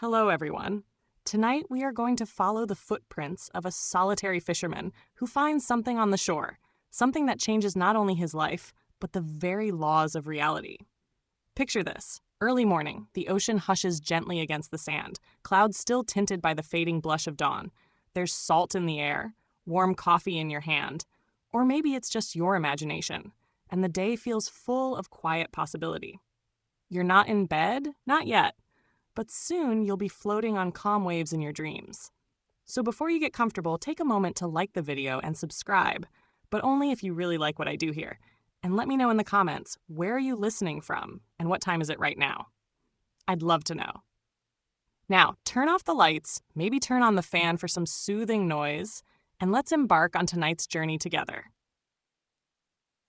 Hello, everyone. Tonight we are going to follow the footprints of a solitary fisherman who finds something on the shore, something that changes not only his life, but the very laws of reality. Picture this. Early morning, the ocean hushes gently against the sand, clouds still tinted by the fading blush of dawn. There's salt in the air, warm coffee in your hand, or maybe it's just your imagination, and the day feels full of quiet possibility. You're not in bed? Not yet. But soon you'll be floating on calm waves in your dreams. So before you get comfortable, take a moment to like the video and subscribe, but only if you really like what I do here. And let me know in the comments, where are you listening from and what time is it right now? I'd love to know. Now, turn off the lights, maybe turn on the fan for some soothing noise, and let's embark on tonight's journey together.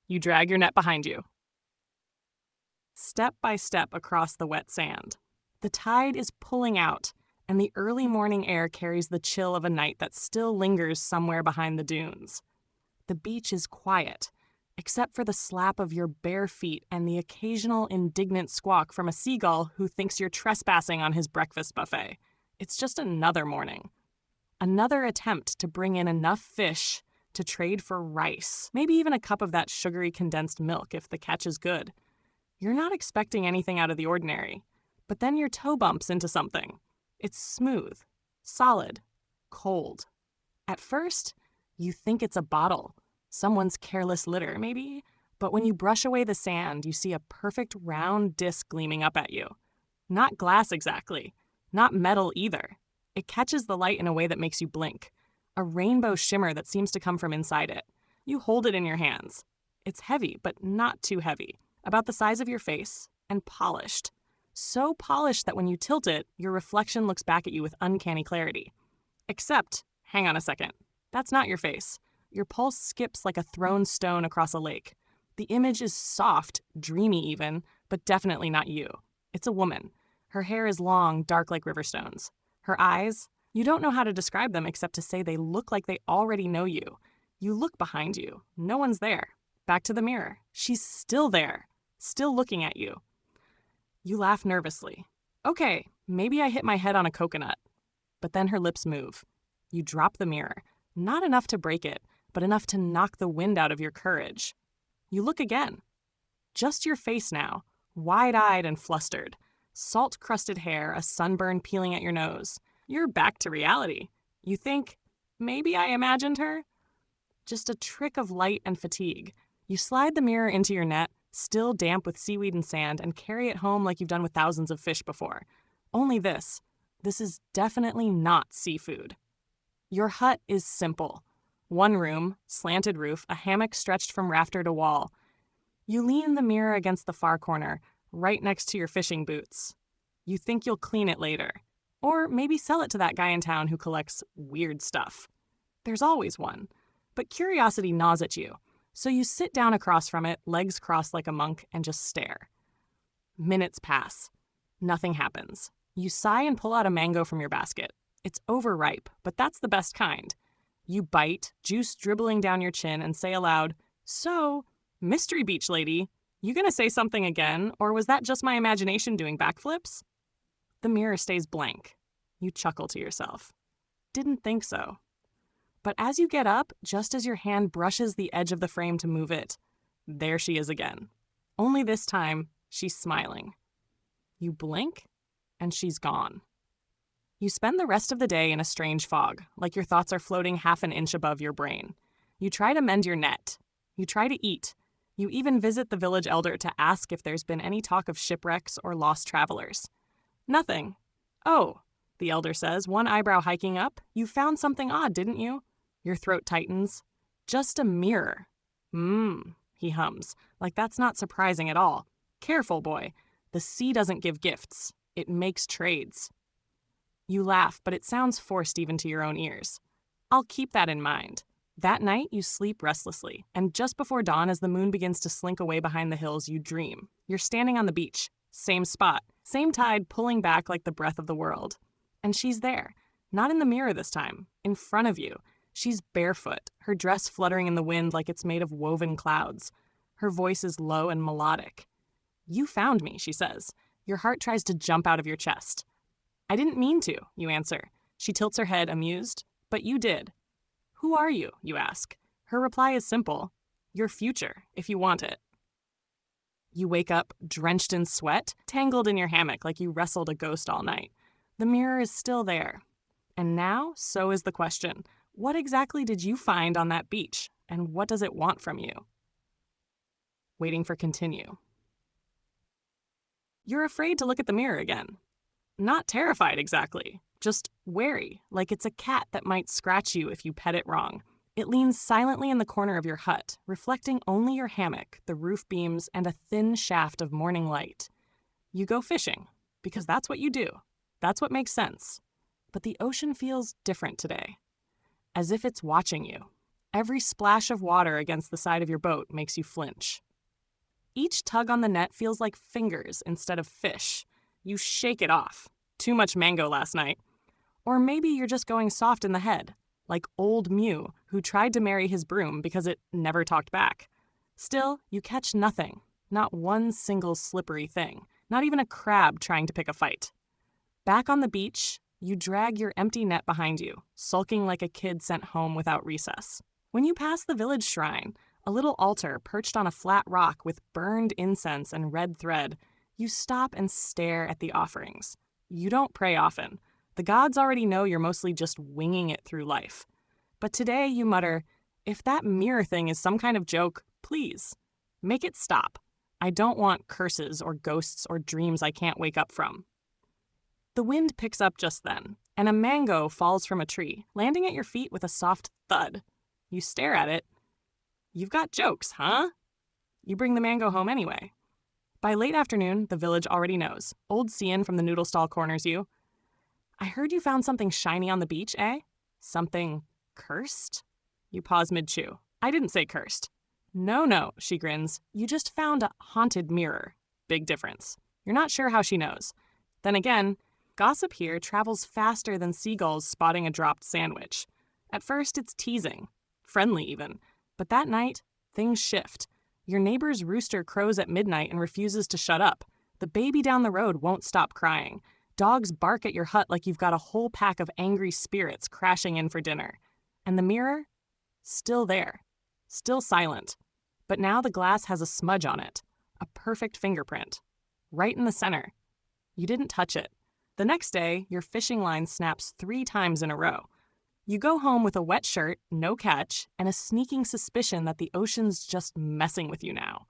You drag your net behind you. Step by step across the wet sand. The tide is pulling out, and the early morning air carries the chill of a night that still lingers somewhere behind the dunes. The beach is quiet, except for the slap of your bare feet and the occasional indignant squawk from a seagull who thinks you're trespassing on his breakfast buffet. It's just another morning. Another attempt to bring in enough fish to trade for rice, maybe even a cup of that sugary condensed milk if the catch is good. You're not expecting anything out of the ordinary. But then your toe bumps into something. It's smooth, solid, cold. At first, you think it's a bottle, someone's careless litter, maybe. But when you brush away the sand, you see a perfect round disc gleaming up at you. Not glass exactly, not metal either. It catches the light in a way that makes you blink. A rainbow shimmer that seems to come from inside it. You hold it in your hands. It's heavy, but not too heavy. About the size of your face, and polished. So polished that when you tilt it, your reflection looks back at you with uncanny clarity. Except, hang on a second, that's not your face. Your pulse skips like a thrown stone across a lake. The image is soft, dreamy even, but definitely not you. It's a woman. Her hair is long, dark like river stones. Her eyes, you don't know how to describe them except to say they look like they already know you. You look behind you. No one's there. Back to the mirror. She's still there, still looking at you. You laugh nervously. Okay, maybe I hit my head on a coconut. But then her lips move. You drop the mirror. Not enough to break it, but enough to knock the wind out of your courage. You look again. Just your face now, wide-eyed and flustered. Salt-crusted hair, a sunburn peeling at your nose. You're back to reality. You think, maybe I imagined her? Just a trick of light and fatigue. You slide the mirror into your net, still damp with seaweed and sand, and carry it home like you've done with thousands of fish before. Only this is definitely not seafood. Your hut is simple. One room, slanted roof, a hammock stretched from rafter to wall. You lean the mirror against the far corner, right next to your fishing boots. You think you'll clean it later. Or maybe sell it to that guy in town who collects weird stuff. There's always one. But curiosity gnaws at you. So you sit down across from it, legs crossed like a monk, and just stare. Minutes pass. Nothing happens. You sigh and pull out a mango from your basket. It's overripe, but that's the best kind. You bite, juice dribbling down your chin, and say aloud, "So, Mystery Beach lady, you gonna say something again, or was that just my imagination doing backflips?" The mirror stays blank. You chuckle to yourself. Didn't think so. But as you get up, just as your hand brushes the edge of the frame to move it, there she is again. Only this time, she's smiling. You blink, and she's gone. You spend the rest of the day in a strange fog, like your thoughts are floating half an inch above your brain. You try to mend your net. You try to eat. You even visit the village elder to ask if there's been any talk of shipwrecks or lost travelers. Nothing. "Oh," the elder says, one eyebrow hiking up, "you found something odd, didn't you?" Your throat tightens. "Just a mirror." He hums, like that's not surprising at all. "Careful, boy. The sea doesn't give gifts. It makes trades." You laugh, but it sounds forced even to your own ears. I'll keep that in mind. That night, you sleep restlessly, and just before dawn, as the moon begins to slink away behind the hills, you dream. You're standing on the beach. Same spot. Same tide pulling back like the breath of the world. And she's there. Not in the mirror this time. In front of you. She's barefoot, her dress fluttering in the wind like it's made of woven clouds. Her voice is low and melodic. "You found me," she says. Your heart tries to jump out of your chest. I didn't mean to, you answer. She tilts her head, amused. But you did. Who are you, you ask. Her reply is simple. Your future, if you want it. You wake up drenched in sweat, tangled in your hammock like you wrestled a ghost all night. The mirror is still there. And now, so is the question. What exactly did you find on that beach, and what does it want from you? Waiting for continue. You're afraid to look at the mirror again. Not terrified exactly, just wary, like it's a cat that might scratch you if you pet it wrong. It leans silently in the corner of your hut, reflecting only your hammock, the roof beams, and a thin shaft of morning light. You go fishing, because that's what you do. That's what makes sense. But the ocean feels different today, as if it's watching you. Every splash of water against the side of your boat makes you flinch. Each tug on the net feels like fingers instead of fish. You shake it off. Too much mango last night. Or maybe you're just going soft in the head, like old Mew, who tried to marry his broom because it never talked back. Still, you catch nothing. Not one single slippery thing. Not even a crab trying to pick a fight. Back on the beach, you drag your empty net behind you, sulking like a kid sent home without recess. When you pass the village shrine, a little altar perched on a flat rock with burned incense and red thread, you stop and stare at the offerings. You don't pray often. The gods already know you're mostly just winging it through life. But today you mutter, if that mirror thing is some kind of joke, please, make it stop. I don't want curses or ghosts or dreams I can't wake up from. The wind picks up just then, and a mango falls from a tree, landing at your feet with a soft thud. You stare at it. You've got jokes, huh? You bring the mango home anyway. By late afternoon, the village already knows. Old Cian from the noodle stall corners you. I heard you found something shiny on the beach, eh? Something cursed? You pause mid-chew. I didn't say cursed. No, she grins. You just found a haunted mirror. Big difference. You're not sure how she knows. Then again, gossip here travels faster than seagulls spotting a dropped sandwich. At first, it's teasing. Friendly, even. But that night, things shift. Your neighbor's rooster crows at midnight and refuses to shut up. The baby down the road won't stop crying. Dogs bark at your hut like you've got a whole pack of angry spirits crashing in for dinner. And the mirror? Still there. Still silent. But now the glass has a smudge on it. A perfect fingerprint. Right in the center. You didn't touch it. The next day, your fishing line snaps 3 times in a row. You go home with a wet shirt, no catch, and a sneaking suspicion that the ocean's just messing with you now.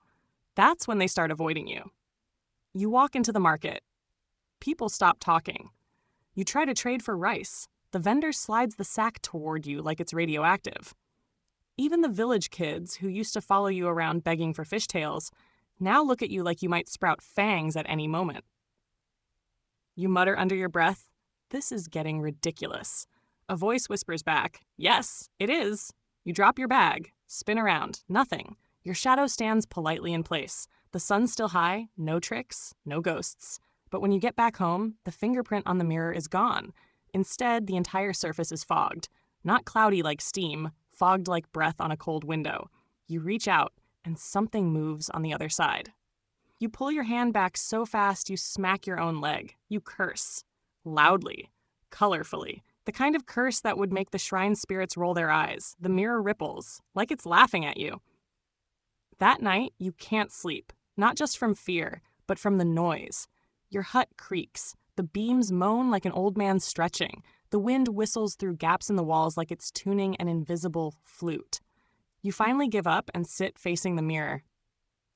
That's when they start avoiding you. You walk into the market. People stop talking. You try to trade for rice. The vendor slides the sack toward you like it's radioactive. Even the village kids, who used to follow you around begging for fishtails, now look at you like you might sprout fangs at any moment. You mutter under your breath, "This is getting ridiculous." A voice whispers back, "Yes, it is." You drop your bag, spin around, nothing. Your shadow stands politely in place. The sun's still high, no tricks, no ghosts. But when you get back home, the fingerprint on the mirror is gone. Instead, the entire surface is fogged. Not cloudy like steam, fogged like breath on a cold window. You reach out, and something moves on the other side. You pull your hand back so fast you smack your own leg. You curse. Loudly. Colorfully. The kind of curse that would make the shrine spirits roll their eyes. The mirror ripples, like it's laughing at you. That night, you can't sleep. Not just from fear, but from the noise. Your hut creaks. The beams moan like an old man stretching. The wind whistles through gaps in the walls like it's tuning an invisible flute. You finally give up and sit facing the mirror.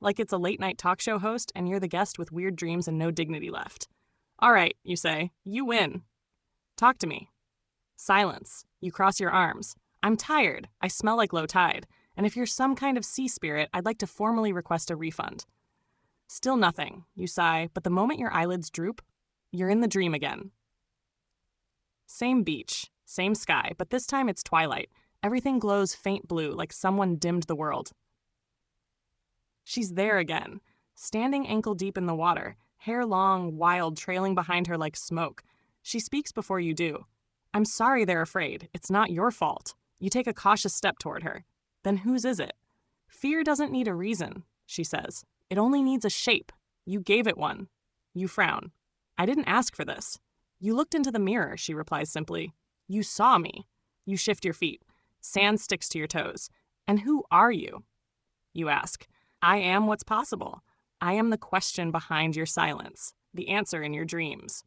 Like it's a late-night talk show host and you're the guest with weird dreams and no dignity left. "All right," you say. "You win. Talk to me." Silence. You cross your arms. "I'm tired. I smell like low tide. And if you're some kind of sea spirit, I'd like to formally request a refund." Still nothing. You sigh, but the moment your eyelids droop, you're in the dream again. Same beach, same sky, but this time it's twilight. Everything glows faint blue, like someone dimmed the world. She's there again, standing ankle-deep in the water, hair long, wild, trailing behind her like smoke. She speaks before you do. "I'm sorry they're afraid. It's not your fault." You take a cautious step toward her. "Then whose is it?" "Fear doesn't need a reason," she says. "It only needs a shape. You gave it one." You frown. "I didn't ask for this." You looked into the mirror, she replies simply. You saw me. You shift your feet. Sand sticks to your toes. And who are you? You ask. I am what's possible. I am the question behind your silence, the answer in your dreams.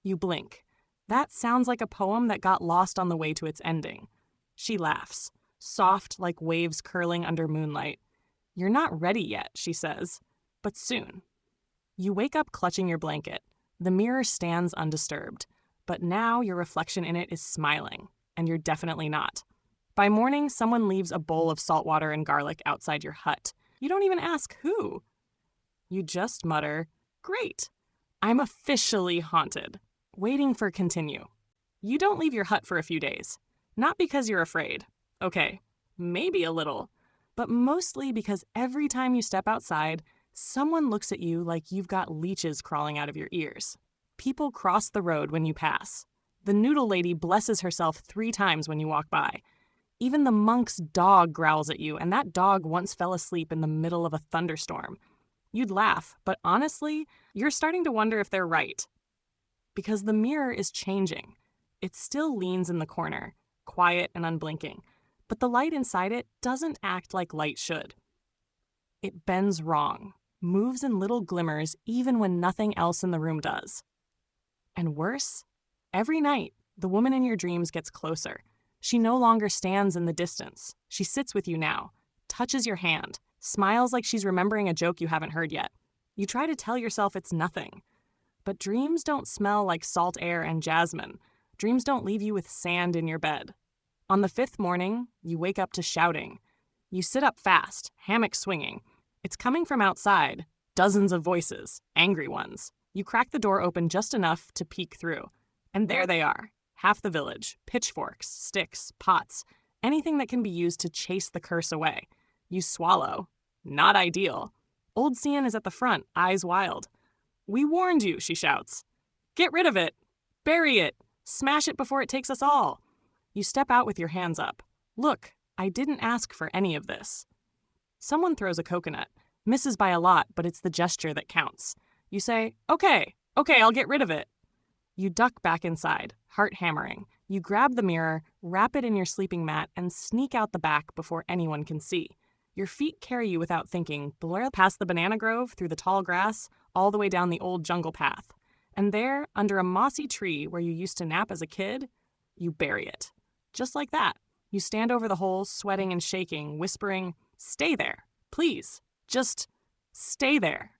You blink. That sounds like a poem that got lost on the way to its ending. She laughs, soft like waves curling under moonlight. You're not ready yet, she says, but soon. You wake up clutching your blanket. The mirror stands undisturbed, but now your reflection in it is smiling, and you're definitely not. By morning, someone leaves a bowl of salt water and garlic outside your hut. You don't even ask who. You just mutter, "Great, I'm officially haunted," waiting for continue. You don't leave your hut for a few days. Not because you're afraid. Okay, maybe a little. But mostly because every time you step outside, someone looks at you like you've got leeches crawling out of your ears. People cross the road when you pass. The noodle lady blesses herself 3 times when you walk by. Even the monk's dog growls at you, and that dog once fell asleep in the middle of a thunderstorm. You'd laugh, but honestly, you're starting to wonder if they're right. Because the mirror is changing. It still leans in the corner, quiet and unblinking, but the light inside it doesn't act like light should. It bends wrong, moves in little glimmers even when nothing else in the room does. And worse, every night, the woman in your dreams gets closer. She no longer stands in the distance. She sits with you now, touches your hand, smiles like she's remembering a joke you haven't heard yet. You try to tell yourself it's nothing. But dreams don't smell like salt air and jasmine. Dreams don't leave you with sand in your bed. On the 5th morning, you wake up to shouting. You sit up fast, hammock swinging. It's coming from outside, dozens of voices, angry ones. You crack the door open just enough to peek through. And there they are, half the village, pitchforks, sticks, pots, anything that can be used to chase the curse away. You swallow. Not ideal. Old Cian is at the front, eyes wild. We warned you, she shouts. Get rid of it. Bury it. Smash it before it takes us all. You step out with your hands up. Look, I didn't ask for any of this. Someone throws a coconut. Misses by a lot, but it's the gesture that counts. You say, okay, I'll get rid of it. You duck back inside, heart hammering. You grab the mirror, wrap it in your sleeping mat, and sneak out the back before anyone can see. Your feet carry you without thinking, blur past the banana grove, through the tall grass, all the way down the old jungle path. And there, under a mossy tree where you used to nap as a kid, you bury it. Just like that. You stand over the hole, sweating and shaking, whispering, stay there, please, just stay there.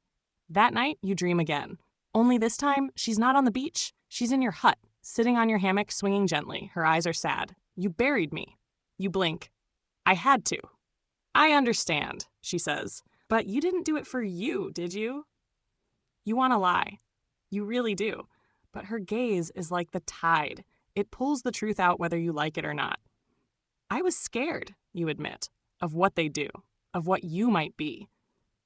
That night, you dream again. Only this time, she's not on the beach. She's in your hut, sitting on your hammock, swinging gently. Her eyes are sad. You buried me. You blink. I had to. I understand, she says, but you didn't do it for you, did you? You want to lie. You really do. But her gaze is like the tide. It pulls the truth out whether you like it or not. I was scared, you admit, of what they do, of what you might be.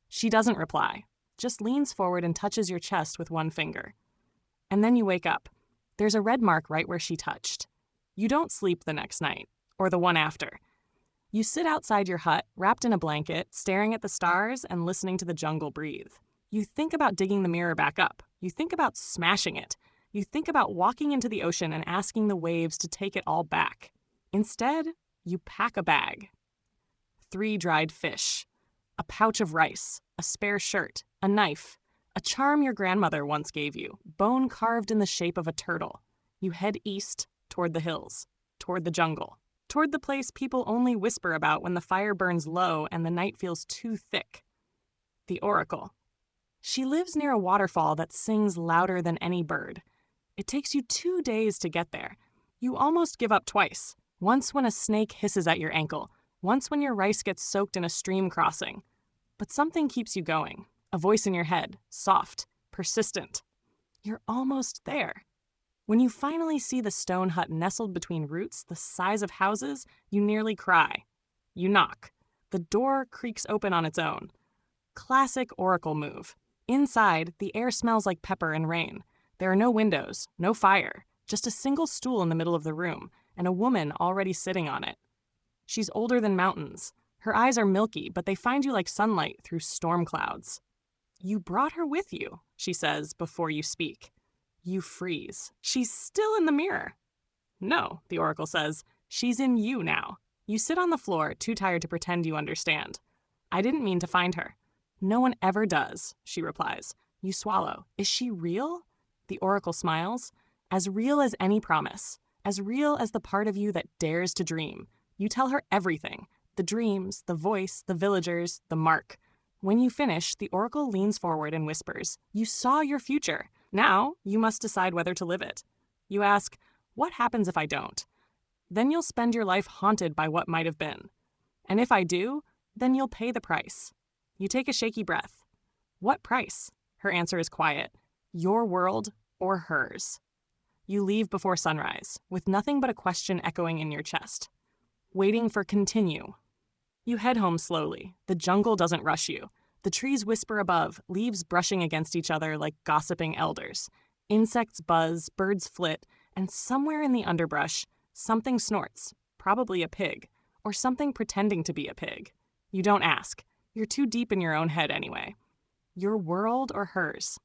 She doesn't reply, just leans forward and touches your chest with one finger. And then you wake up. There's a red mark right where she touched. You don't sleep the next night, or the one after. You sit outside your hut, wrapped in a blanket, staring at the stars and listening to the jungle breathe. You think about digging the mirror back up. You think about smashing it. You think about walking into the ocean and asking the waves to take it all back. Instead, you pack a bag. 3 dried fish, a pouch of rice, a spare shirt, a knife, a charm your grandmother once gave you, bone carved in the shape of a turtle. You head east, toward the hills, toward the jungle, toward the place people only whisper about when the fire burns low and the night feels too thick. The Oracle. She lives near a waterfall that sings louder than any bird. It takes you 2 days to get there. You almost give up twice. Once when a snake hisses at your ankle, once when your rice gets soaked in a stream crossing. But something keeps you going. A voice in your head, soft, persistent. You're almost there. When you finally see the stone hut nestled between roots the size of houses, you nearly cry. You knock. The door creaks open on its own. Classic Oracle move. Inside, the air smells like pepper and rain. There are no windows, no fire, just a single stool in the middle of the room, and a woman already sitting on it. She's older than mountains. Her eyes are milky, but they find you like sunlight through storm clouds. You brought her with you, she says before you speak. You freeze. She's still in the mirror. No, the oracle says. She's in you now. You sit on the floor, too tired to pretend you understand. I didn't mean to find her. No one ever does, she replies. You swallow. Is she real? The oracle smiles. As real as any promise. As real as the part of you that dares to dream. You tell her everything. The dreams, the voice, the villagers, the mark. When you finish, the oracle leans forward and whispers, You saw your future. Now you must decide whether to live it. You ask, What happens if I don't? Then you'll spend your life haunted by what might have been. And if I do, then you'll pay the price. You take a shaky breath. What price? Her answer is quiet. Your world or hers. You leave before sunrise, with nothing but a question echoing in your chest. Waiting for continue. You head home slowly. The jungle doesn't rush you. The trees whisper above, leaves brushing against each other like gossiping elders. Insects buzz, birds flit, and somewhere in the underbrush, something snorts, probably a pig, or something pretending to be a pig. You don't ask. You're too deep in your own head anyway. Your world or hers?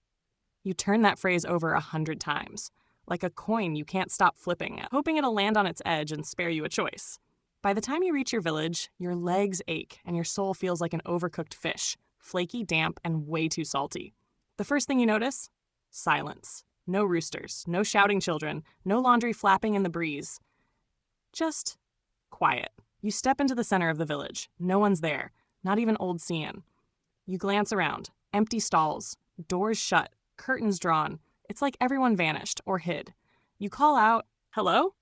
You turn that phrase over 100 times, like a coin you can't stop flipping, hoping it'll land on its edge and spare you a choice. By the time you reach your village, your legs ache and your soul feels like an overcooked fish, flaky, damp, and way too salty. The first thing you notice? Silence. No roosters, no shouting children, no laundry flapping in the breeze. Just quiet. You step into the center of the village. No one's there, not even old Cian. You glance around. Empty stalls, doors shut, curtains drawn. It's like everyone vanished or hid. You call out, Hello?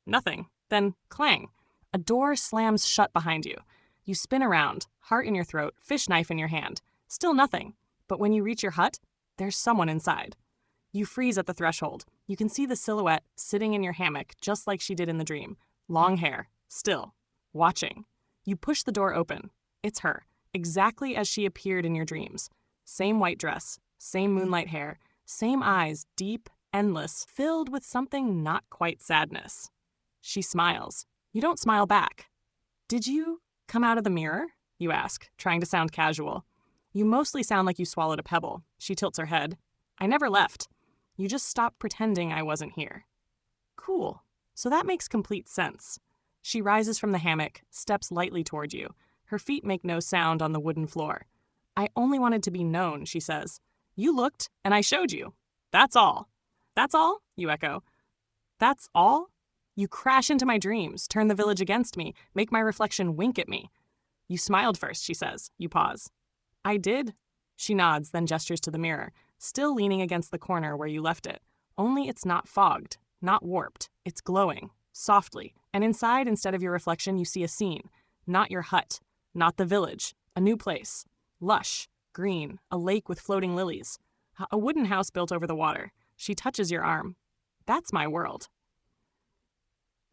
Nothing. Then, clang. A door slams shut behind you. You spin around, heart in your throat, fish knife in your hand. Still nothing. But when you reach your hut, there's someone inside. You freeze at the threshold. You can see the silhouette sitting in your hammock just like she did in the dream. Long hair, still, watching. You push the door open. It's her, exactly as she appeared in your dreams. Same white dress, same moonlight hair, same eyes, deep, endless, filled with something not quite sadness. She smiles. You don't smile back. Did you come out of the mirror? You ask, trying to sound casual. You mostly sound like you swallowed a pebble. She tilts her head. I never left. You just stopped pretending I wasn't here. Cool. So that makes complete sense. She rises from the hammock, steps lightly toward you. Her feet make no sound on the wooden floor. I only wanted to be known, she says. You looked, and I showed you. That's all. That's all? You echo. That's all? You crash into my dreams, turn the village against me, make my reflection wink at me. You smiled first, she says. You pause. I did. She nods, then gestures to the mirror, still leaning against the corner where you left it. Only it's not fogged, not warped. It's glowing, softly. And inside, instead of your reflection, you see a scene. Not your hut, not the village. A new place. Lush, green, a lake with floating lilies. A wooden house built over the water. She touches your arm. That's my world.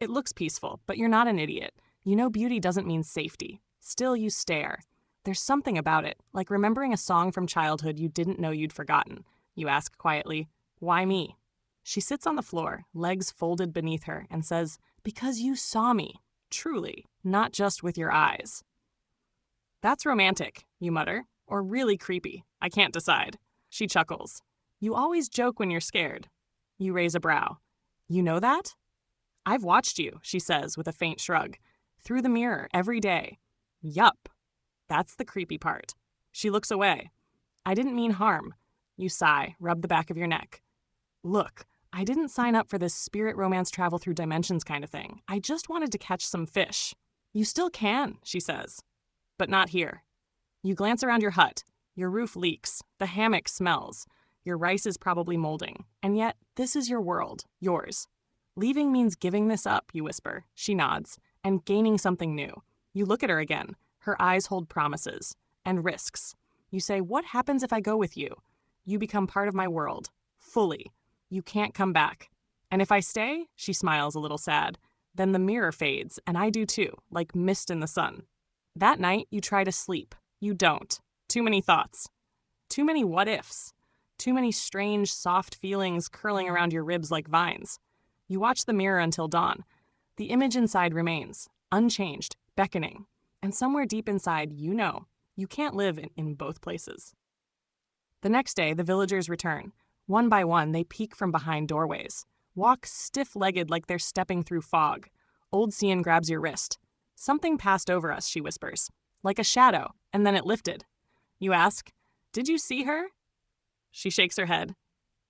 It looks peaceful, but you're not an idiot. You know beauty doesn't mean safety. Still, you stare. There's something about it, like remembering a song from childhood you didn't know you'd forgotten. You ask quietly, Why me? She sits on the floor, legs folded beneath her, and says, Because you saw me. Truly, not just with your eyes. That's romantic, you mutter, or really creepy. I can't decide. She chuckles. You always joke when you're scared. You raise a brow. You know that? I've watched you, she says with a faint shrug. Through the mirror, every day. Yup. That's the creepy part. She looks away. I didn't mean harm. You sigh, rub the back of your neck. Look, I didn't sign up for this spirit romance travel through dimensions kind of thing. I just wanted to catch some fish. You still can, she says. But not here. You glance around your hut. Your roof leaks. The hammock smells. Your rice is probably molding. And yet, this is your world, yours. Leaving means giving this up, you whisper. She nods. And gaining something new. You look at her again. Her eyes hold promises. And risks. You say, What happens if I go with you? You become part of my world. Fully. You can't come back. And if I stay, she smiles a little sad, then the mirror fades, and I do too, like mist in the sun. That night, you try to sleep. You don't. Too many thoughts. Too many what-ifs. Too many strange, soft feelings curling around your ribs like vines. You watch the mirror until dawn. The image inside remains, unchanged, beckoning. And somewhere deep inside, you know, you can't live in both places. The next day, the villagers return. One by one, they peek from behind doorways. Walk stiff-legged like they're stepping through fog. Old Cian grabs your wrist. "Something passed over us," she whispers. "Like a shadow, and then it lifted." You ask, "Did you see her?" She shakes her head.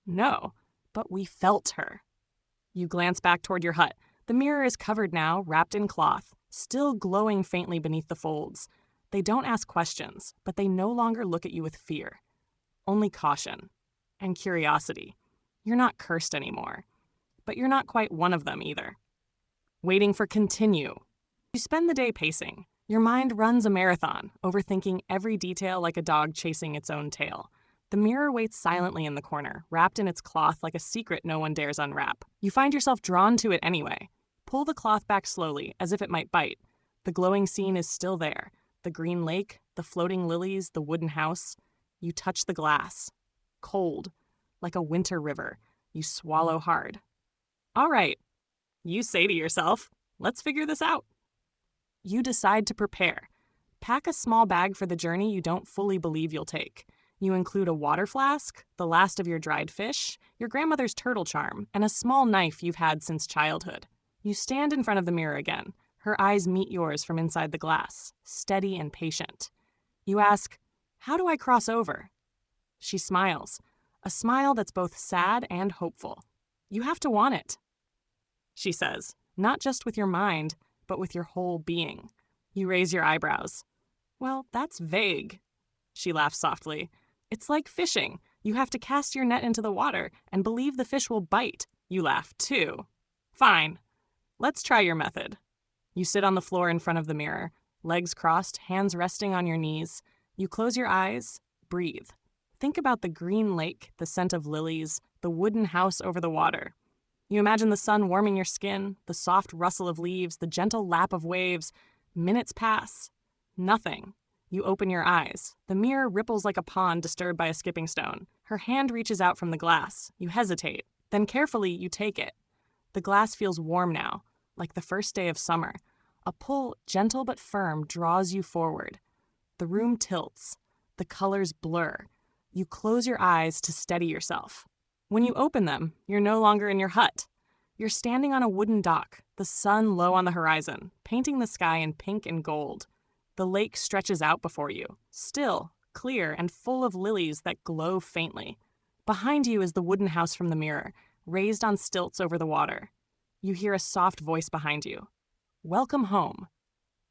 "No, but we felt her." You glance back toward your hut. The mirror is covered now, wrapped in cloth, still glowing faintly beneath the folds. They don't ask questions, but they no longer look at you with fear. Only caution and curiosity. You're not cursed anymore, but you're not quite one of them either. Waiting for continue. You spend the day pacing. Your mind runs a marathon, overthinking every detail like a dog chasing its own tail. The mirror waits silently in the corner, wrapped in its cloth like a secret no one dares unwrap. You find yourself drawn to it anyway. Pull the cloth back slowly, as if it might bite. The glowing scene is still there. The green lake, the floating lilies, the wooden house. You touch the glass. Cold, like a winter river. You swallow hard. "All right," you say to yourself, "let's figure this out." You decide to prepare. Pack a small bag for the journey you don't fully believe you'll take. You include a water flask, the last of your dried fish, your grandmother's turtle charm, and a small knife you've had since childhood. You stand in front of the mirror again. Her eyes meet yours from inside the glass, steady and patient. You ask, "How do I cross over?" She smiles, a smile that's both sad and hopeful. "You have to want it," she says, "not just with your mind, but with your whole being." You raise your eyebrows. "Well, that's vague." She laughs softly. "It's like fishing. You have to cast your net into the water and believe the fish will bite." You laugh, too. "Fine. Let's try your method." You sit on the floor in front of the mirror, legs crossed, hands resting on your knees. You close your eyes, breathe. Think about the green lake, the scent of lilies, the wooden house over the water. You imagine the sun warming your skin, the soft rustle of leaves, the gentle lap of waves. Minutes pass. Nothing. You open your eyes. The mirror ripples like a pond disturbed by a skipping stone. Her hand reaches out from the glass. You hesitate. Then carefully, you take it. The glass feels warm now, like the first day of summer. A pull, gentle but firm, draws you forward. The room tilts. The colors blur. You close your eyes to steady yourself. When you open them, you're no longer in your hut. You're standing on a wooden dock, the sun low on the horizon, painting the sky in pink and gold. The lake stretches out before you, still, clear, and full of lilies that glow faintly. Behind you is the wooden house from the mirror, raised on stilts over the water. You hear a soft voice behind you. "Welcome home."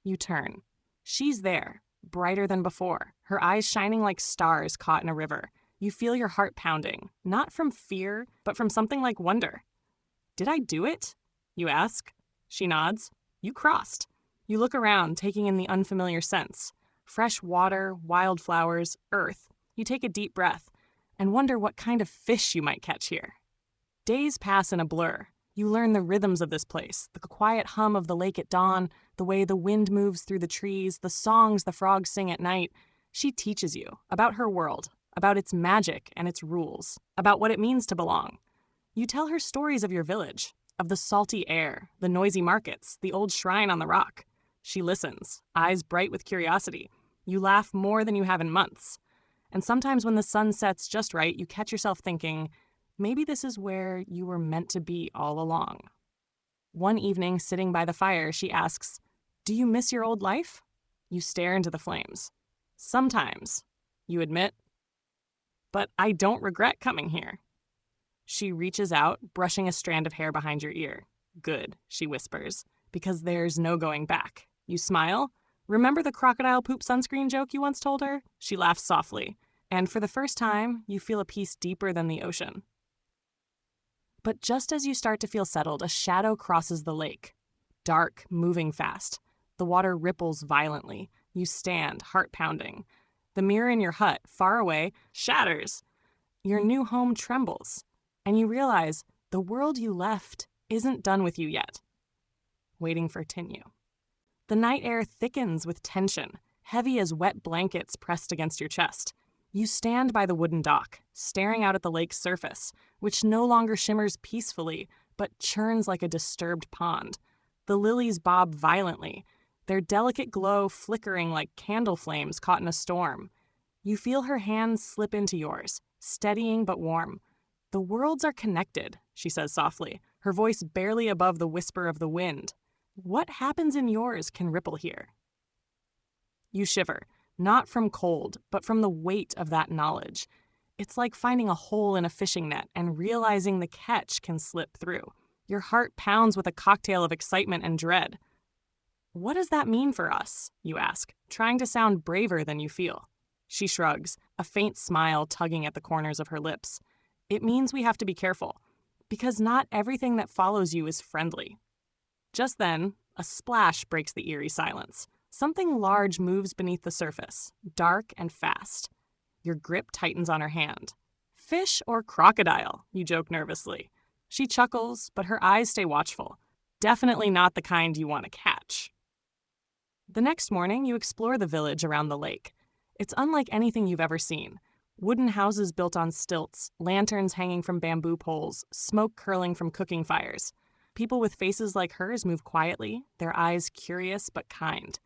You turn. She's there, brighter than before, her eyes shining like stars caught in a river. You feel your heart pounding, not from fear, but from something like wonder. "Did I do it?" you ask. She nods. You crossed. You look around, taking in the unfamiliar scents. Fresh water, wildflowers, earth. You take a deep breath and wonder what kind of fish you might catch here. Days pass in a blur. You learn the rhythms of this place, the quiet hum of the lake at dawn, the way the wind moves through the trees, the songs the frogs sing at night. She teaches you about her world, about its magic and its rules, about what it means to belong. You tell her stories of your village, of the salty air, the noisy markets, the old shrine on the rock. She listens, eyes bright with curiosity. You laugh more than you have in months. And sometimes when the sun sets just right, you catch yourself thinking, maybe this is where you were meant to be all along. One evening, sitting by the fire, she asks, "Do you miss your old life?" You stare into the flames. "Sometimes," you admit. "But I don't regret coming here." She reaches out, brushing a strand of hair behind your ear. "Good," she whispers, "because there's no going back." You smile. "Remember the crocodile poop sunscreen joke you once told her?" She laughs softly. And for the first time, you feel a peace deeper than the ocean. But just as you start to feel settled, a shadow crosses the lake. Dark, moving fast. The water ripples violently. You stand, heart pounding. The mirror in your hut, far away, shatters. Your new home trembles. And you realize the world you left isn't done with you yet. Waiting for Tinyu. The night air thickens with tension, heavy as wet blankets pressed against your chest. You stand by the wooden dock, staring out at the lake's surface, which no longer shimmers peacefully, but churns like a disturbed pond. The lilies bob violently, their delicate glow flickering like candle flames caught in a storm. You feel her hands slip into yours, steadying but warm. The worlds are connected, she says softly, her voice barely above the whisper of the wind. What happens in yours can ripple here. You shiver, not from cold, but from the weight of that knowledge. It's like finding a hole in a fishing net and realizing the catch can slip through. Your heart pounds with a cocktail of excitement and dread. What does that mean for us? You ask, trying to sound braver than you feel. She shrugs, a faint smile tugging at the corners of her lips. It means we have to be careful, because not everything that follows you is friendly. Just then, a splash breaks the eerie silence. Something large moves beneath the surface, dark and fast. Your grip tightens on her hand. Fish or crocodile, you joke nervously. She chuckles, but her eyes stay watchful. Definitely not the kind you want to catch. The next morning, you explore the village around the lake. It's unlike anything you've ever seen. Wooden houses built on stilts, lanterns hanging from bamboo poles, smoke curling from cooking fires. People with faces like hers move quietly, their eyes curious but kind.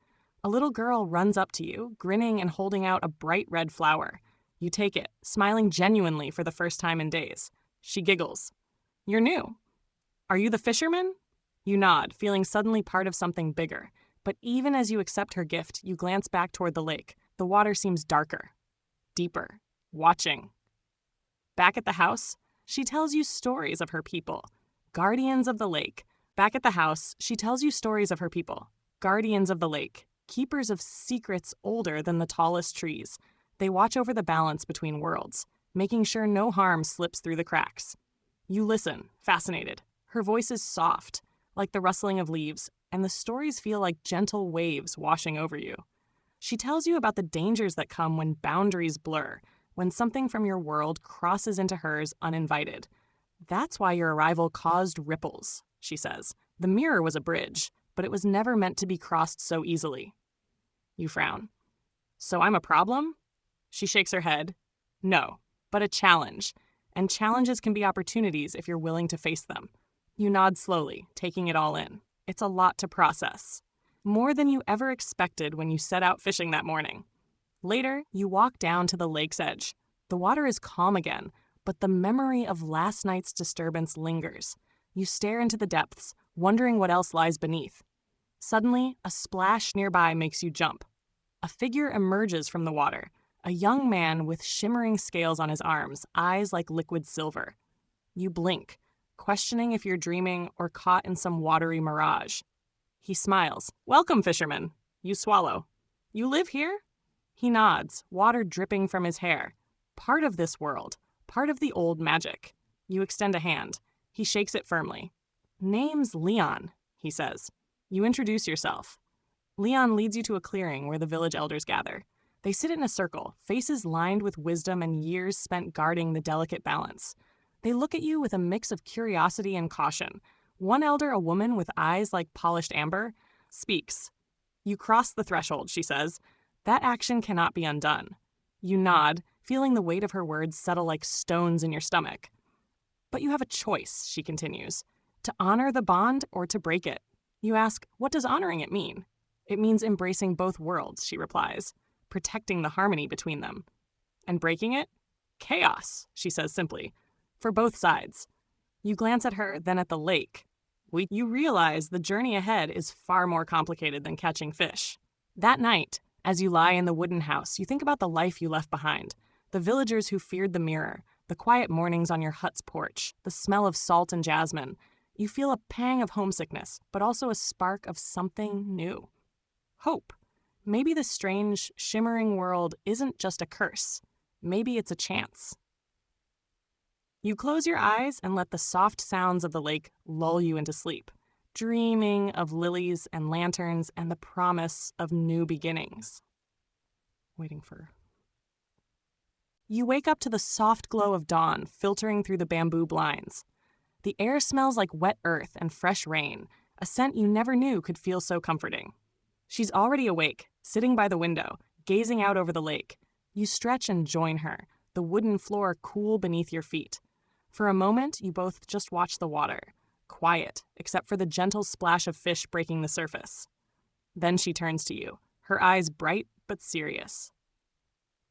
A little girl runs up to you, grinning and holding out a bright red flower. You take it, smiling genuinely for the first time in days. She giggles. You're new. Are you the fisherman? You nod, feeling suddenly part of something bigger. But even as you accept her gift, you glance back toward the lake. The water seems darker, deeper, watching. Back at the house, she tells you stories of her people. Guardians of the lake. Back at the house, she tells you stories of her people. Guardians of the lake. Keepers of secrets older than the tallest trees. They watch over the balance between worlds, making sure no harm slips through the cracks. You listen, fascinated. Her voice is soft, like the rustling of leaves, and the stories feel like gentle waves washing over you. She tells you about the dangers that come when boundaries blur, when something from your world crosses into hers uninvited. That's why your arrival caused ripples, she says. The mirror was a bridge, but it was never meant to be crossed so easily. You frown. So I'm a problem? She shakes her head. No, but a challenge. And challenges can be opportunities if you're willing to face them. You nod slowly, taking it all in. It's a lot to process. More than you ever expected when you set out fishing that morning. Later, you walk down to the lake's edge. The water is calm again, but the memory of last night's disturbance lingers. You stare into the depths, wondering what else lies beneath. Suddenly, a splash nearby makes you jump. A figure emerges from the water, a young man with shimmering scales on his arms, eyes like liquid silver. You blink, questioning if you're dreaming or caught in some watery mirage. He smiles. Welcome, fisherman. You swallow. You live here? He nods, water dripping from his hair. Part of this world, part of the old magic. You extend a hand. He shakes it firmly. Name's Leon, he says. You introduce yourself. Leon leads you to a clearing where the village elders gather. They sit in a circle, faces lined with wisdom and years spent guarding the delicate balance. They look at you with a mix of curiosity and caution. One elder, a woman with eyes like polished amber, speaks. You cross the threshold, she says. That action cannot be undone. You nod, feeling the weight of her words settle like stones in your stomach. But you have a choice, she continues, to honor the bond or to break it. You ask, what does honoring it mean? It means embracing both worlds, she replies, protecting the harmony between them. And breaking it? Chaos, she says simply, for both sides. You glance at her, then at the lake. You realize the journey ahead is far more complicated than catching fish. That night, as you lie in the wooden house, you think about the life you left behind, the villagers who feared the mirror, the quiet mornings on your hut's porch, the smell of salt and jasmine. You feel a pang of homesickness, but also a spark of something new. Hope. Maybe the strange, shimmering world isn't just a curse. Maybe it's a chance. You close your eyes and let the soft sounds of the lake lull you into sleep, dreaming of lilies and lanterns and the promise of new beginnings. You wake up to the soft glow of dawn filtering through the bamboo blinds. The air smells like wet earth and fresh rain, a scent you never knew could feel so comforting. She's already awake, sitting by the window, gazing out over the lake. You stretch and join her, the wooden floor cool beneath your feet. For a moment, you both just watch the water, quiet, except for the gentle splash of fish breaking the surface. Then she turns to you, her eyes bright but serious.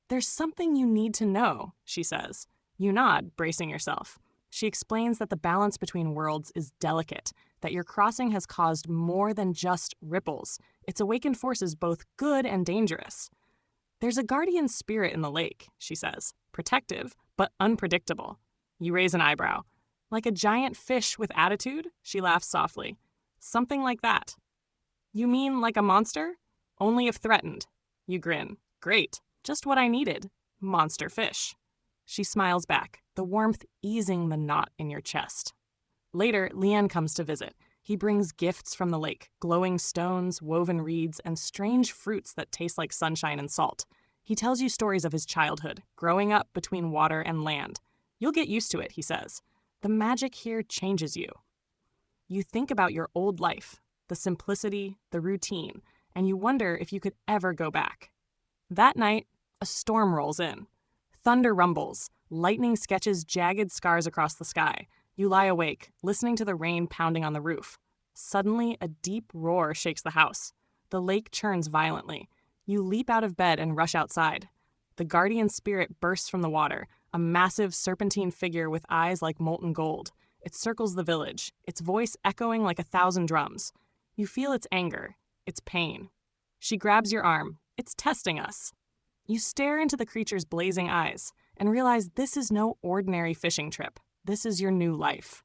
There's something you need to know, she says. You nod, bracing yourself. She explains that the balance between worlds is delicate, that your crossing has caused more than just ripples. It's awakened forces both good and dangerous. There's a guardian spirit in the lake, she says, protective, but unpredictable. You raise an eyebrow. Like a giant fish with attitude? She laughs softly. Something like that. You mean like a monster? Only if threatened. You grin. Great. Just what I needed. Monster fish. She smiles back, the warmth easing the knot in your chest. Later, Lian comes to visit. He brings gifts from the lake, glowing stones, woven reeds, and strange fruits that taste like sunshine and salt. He tells you stories of his childhood, growing up between water and land. You'll get used to it, he says. The magic here changes you. You think about your old life, the simplicity, the routine, and you wonder if you could ever go back. That night, a storm rolls in. Thunder rumbles, lightning sketches jagged scars across the sky. You lie awake, listening to the rain pounding on the roof. Suddenly, a deep roar shakes the house. The lake churns violently. You leap out of bed and rush outside. The guardian spirit bursts from the water, a massive serpentine figure with eyes like molten gold. It circles the village, its voice echoing like 1,000 drums. You feel its anger, its pain. She grabs your arm. It's testing us. You stare into the creature's blazing eyes and realize this is no ordinary fishing trip. This is your new life.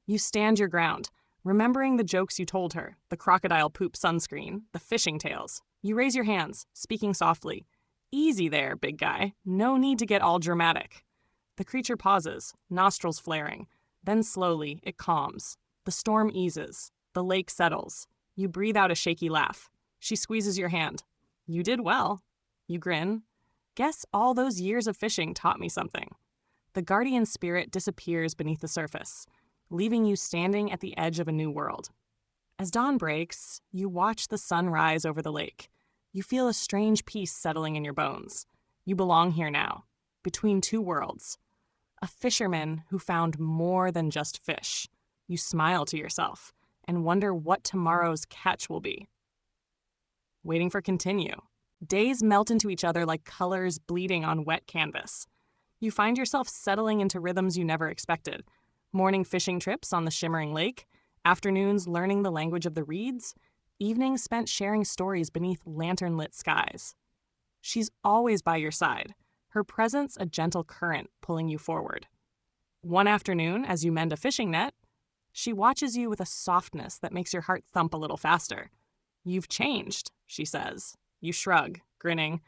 You stand your ground, remembering the jokes you told her, the crocodile poop sunscreen, the fishing tales. You raise your hands, speaking softly. Easy there, big guy. No need to get all dramatic. The creature pauses, nostrils flaring. Then slowly, it calms. The storm eases. The lake settles. You breathe out a shaky laugh. She squeezes your hand. You did well. You grin. Guess all those years of fishing taught me something. The guardian spirit disappears beneath the surface, leaving you standing at the edge of a new world. As dawn breaks, you watch the sun rise over the lake. You feel a strange peace settling in your bones. You belong here now, between two worlds. A fisherman who found more than just fish. You smile to yourself and wonder what tomorrow's catch will be. Waiting for continue. Days melt into each other like colors bleeding on wet canvas. You find yourself settling into rhythms you never expected. Morning fishing trips on the shimmering lake, afternoons learning the language of the reeds, evenings spent sharing stories beneath lantern-lit skies. She's always by your side, her presence a gentle current pulling you forward. One afternoon, as you mend a fishing net, she watches you with a softness that makes your heart thump a little faster. You've changed, she says. You shrug, grinning.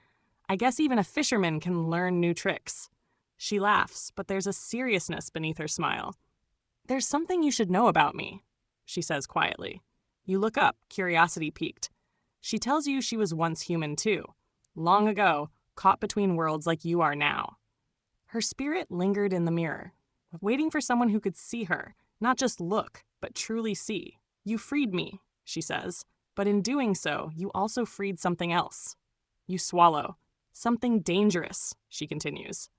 I guess even a fisherman can learn new tricks. She laughs, but there's a seriousness beneath her smile. There's something you should know about me, she says quietly. You look up, curiosity piqued. She tells you she was once human too, long ago, caught between worlds like you are now. Her spirit lingered in the mirror, waiting for someone who could see her, not just look, but truly see. You freed me, she says, but in doing so, you also freed something else. You swallow. Something dangerous, she continues.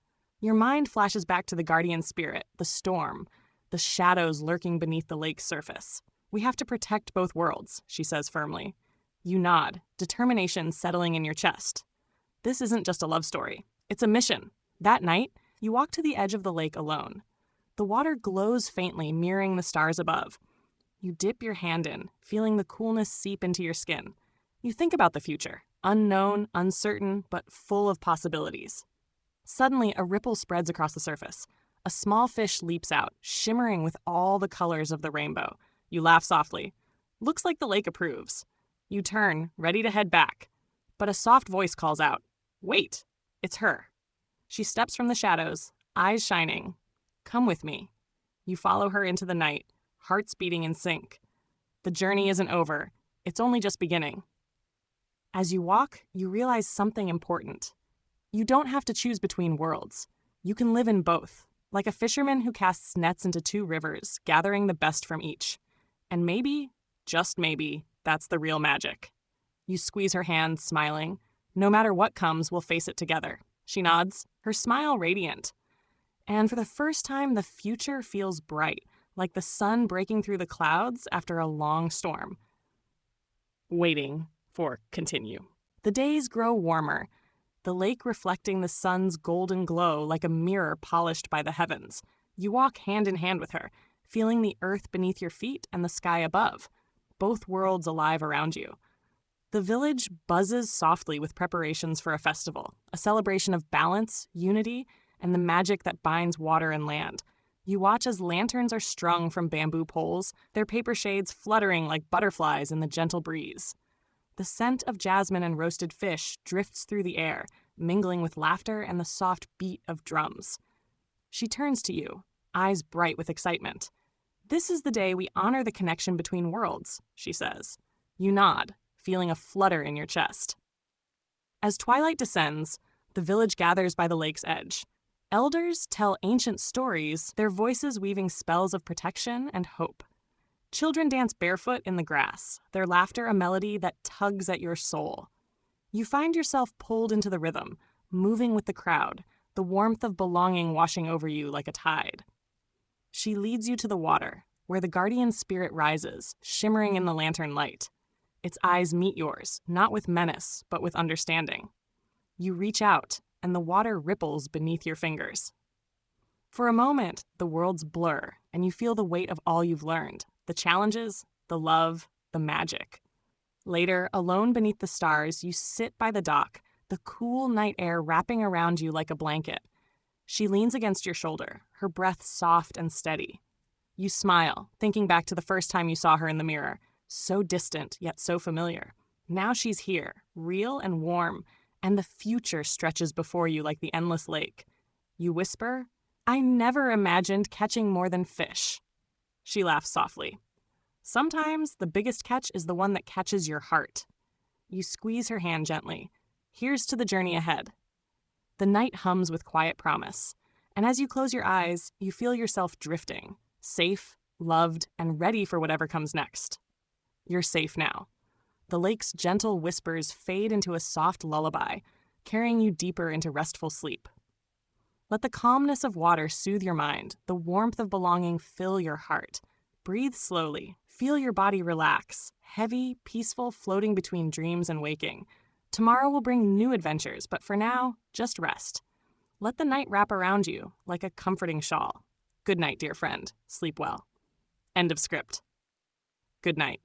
Your mind flashes back to the guardian spirit, the storm, the shadows lurking beneath the lake's surface. We have to protect both worlds, she says firmly. You nod, determination settling in your chest. This isn't just a love story. It's a mission. That night, you walk to the edge of the lake alone. The water glows faintly, mirroring the stars above. You dip your hand in, feeling the coolness seep into your skin. You think about the future, unknown, uncertain, but full of possibilities. Suddenly, a ripple spreads across the surface. A small fish leaps out, shimmering with all the colors of the rainbow. You laugh softly. Looks like the lake approves. You turn, ready to head back. But a soft voice calls out, "Wait, it's her." She steps from the shadows, eyes shining. Come with me. You follow her into the night, hearts beating in sync. The journey isn't over. It's only just beginning. As you walk, you realize something important. You don't have to choose between worlds. You can live in both, like a fisherman who casts nets into two rivers, gathering the best from each. And maybe, just maybe, that's the real magic. You squeeze her hand, smiling. No matter what comes, we'll face it together. She nods, her smile radiant. And for the first time, the future feels bright, like the sun breaking through the clouds after a long storm. Waiting for continue. The days grow warmer. the lake reflecting the sun's golden glow like a mirror polished by the heavens. You walk hand in hand with her, feeling the earth beneath your feet and the sky above, both worlds alive around you. The village buzzes softly with preparations for a festival, a celebration of balance, unity, and the magic that binds water and land. You watch as lanterns are strung from bamboo poles, their paper shades fluttering like butterflies in the gentle breeze. The scent of jasmine and roasted fish drifts through the air, mingling with laughter and the soft beat of drums. She turns to you, eyes bright with excitement. "This is the day we honor the connection between worlds," she says. You nod, feeling a flutter in your chest. As twilight descends, the village gathers by the lake's edge. Elders tell ancient stories, their voices weaving spells of protection and hope. Children dance barefoot in the grass, their laughter a melody that tugs at your soul. You find yourself pulled into the rhythm, moving with the crowd, the warmth of belonging washing over you like a tide. She leads you to the water, where the guardian spirit rises, shimmering in the lantern light. Its eyes meet yours, not with menace, but with understanding. You reach out, and the water ripples beneath your fingers. For a moment, the worlds blur, and you feel the weight of all you've learned, the challenges, the love, the magic. Later, alone beneath the stars, you sit by the dock, the cool night air wrapping around you like a blanket. She leans against your shoulder, her breath soft and steady. You smile, thinking back to the first time you saw her in the mirror, so distant yet so familiar. Now she's here, real and warm, and the future stretches before you like the endless lake. You whisper, "I never imagined catching more than fish." She laughs softly. Sometimes the biggest catch is the one that catches your heart. You squeeze her hand gently. Here's to the journey ahead. The night hums with quiet promise, and as you close your eyes, you feel yourself drifting, safe, loved, and ready for whatever comes next. You're safe now. The lake's gentle whispers fade into a soft lullaby, carrying you deeper into restful sleep. Let the calmness of water soothe your mind, the warmth of belonging fill your heart. Breathe slowly, feel your body relax, heavy, peaceful, floating between dreams and waking. Tomorrow will bring new adventures, but for now, just rest. Let the night wrap around you like a comforting shawl. Good night, dear friend. Sleep well. End of script. Good night.